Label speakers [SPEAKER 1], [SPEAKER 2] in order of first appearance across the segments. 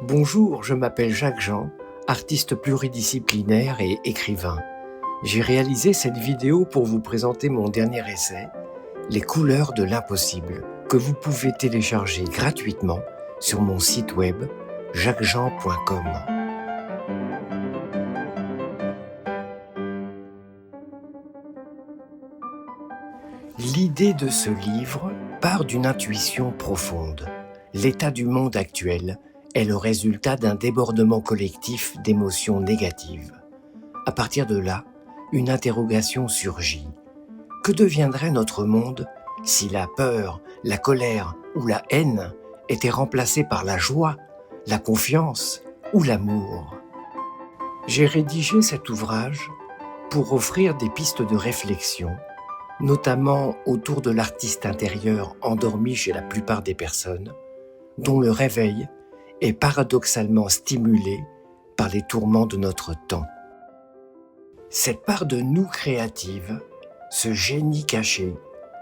[SPEAKER 1] Bonjour, je m'appelle Jacques Jean, artiste pluridisciplinaire et écrivain. J'ai réalisé cette vidéo pour vous présenter mon dernier essai, Les couleurs de l'impossible, que vous pouvez télécharger gratuitement sur mon site web jacquesjean.com. L'idée de ce livre part d'une intuition profonde. L'état du monde actuel est le résultat d'un débordement collectif d'émotions négatives. À partir de là, une interrogation surgit. Que deviendrait notre monde si la peur, la colère ou la haine étaient remplacées par la joie, la confiance ou l'amour? J'ai rédigé cet ouvrage pour offrir des pistes de réflexion, notamment autour de l'artiste intérieur endormi chez la plupart des personnes, dont le réveil est paradoxalement stimulé par les tourments de notre temps. Cette part de nous créative, ce génie caché,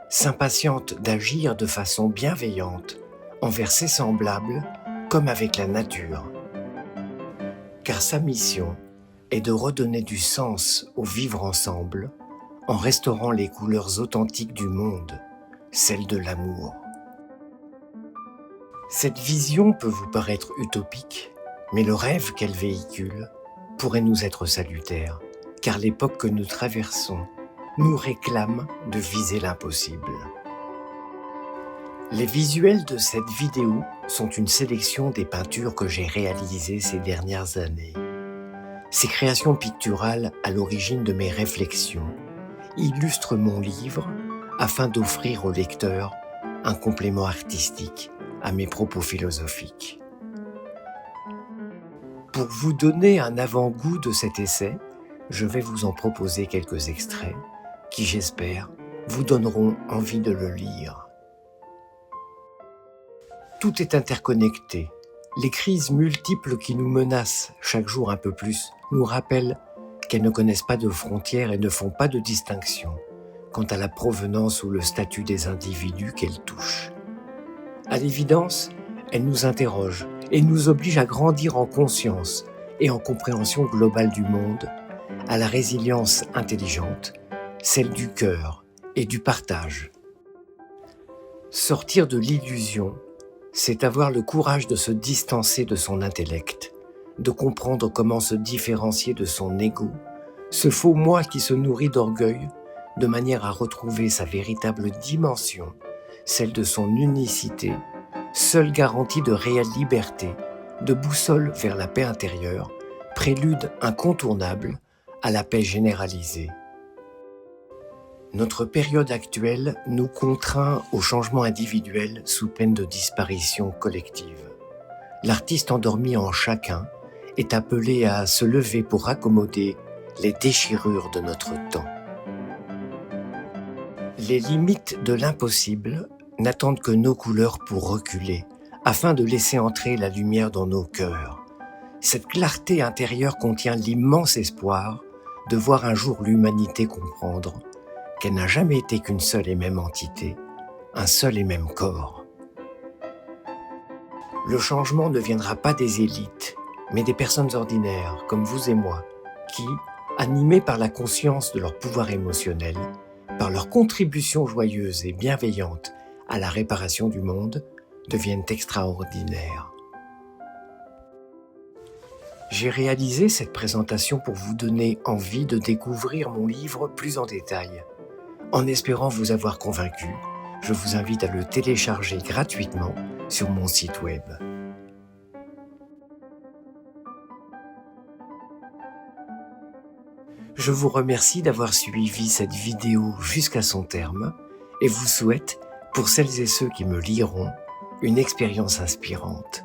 [SPEAKER 1] s'impatiente d'agir de façon bienveillante envers ses semblables comme avec la nature. Car sa mission est de redonner du sens au vivre ensemble en restaurant les couleurs authentiques du monde, celles de l'amour. Cette vision peut vous paraître utopique, mais le rêve qu'elle véhicule pourrait nous être salutaire, car l'époque que nous traversons nous réclame de viser l'impossible. Les visuels de cette vidéo sont une sélection des peintures que j'ai réalisées ces dernières années. Ces créations picturales, à l'origine de mes réflexions, illustrent mon livre afin d'offrir au lecteur un complément artistique à mes propos philosophiques. Pour vous donner un avant-goût de cet essai, je vais vous en proposer quelques extraits qui, j'espère, vous donneront envie de le lire. Tout est interconnecté. Les crises multiples qui nous menacent chaque jour un peu plus nous rappellent qu'elles ne connaissent pas de frontières et ne font pas de distinction quant à la provenance ou le statut des individus qu'elles touchent. À l'évidence, elles nous interrogent et nous obligent à grandir en conscience et en compréhension globale du monde, à la résilience intelligente, celle du cœur et du partage. Sortir de l'illusion, c'est avoir le courage de se distancer de son intellect, de comprendre comment se différencier de son ego, ce faux moi qui se nourrit d'orgueil, de manière à retrouver sa véritable dimension, celle de son unicité, seule garantie de réelle liberté, de boussole vers la paix intérieure, prélude incontournable à la paix généralisée. Notre période actuelle nous contraint au changement individuel sous peine de disparition collective. L'artiste endormi en chacun est appelé à se lever pour accommoder les déchirures de notre temps. Les limites de l'impossible n'attendent que nos couleurs pour reculer, afin de laisser entrer la lumière dans nos cœurs. Cette clarté intérieure contient l'immense espoir de voir un jour l'humanité comprendre qu'elle n'a jamais été qu'une seule et même entité, un seul et même corps. Le changement ne viendra pas des élites, mais des personnes ordinaires, comme vous et moi, qui, animés par la conscience de leur pouvoir émotionnel, par leur contribution joyeuse et bienveillante à la réparation du monde, deviennent extraordinaires. J'ai réalisé cette présentation pour vous donner envie de découvrir mon livre plus en détail. En espérant vous avoir convaincu, je vous invite à le télécharger gratuitement sur mon site web. Je vous remercie d'avoir suivi cette vidéo jusqu'à son terme et vous souhaite, pour celles et ceux qui me liront, une expérience inspirante.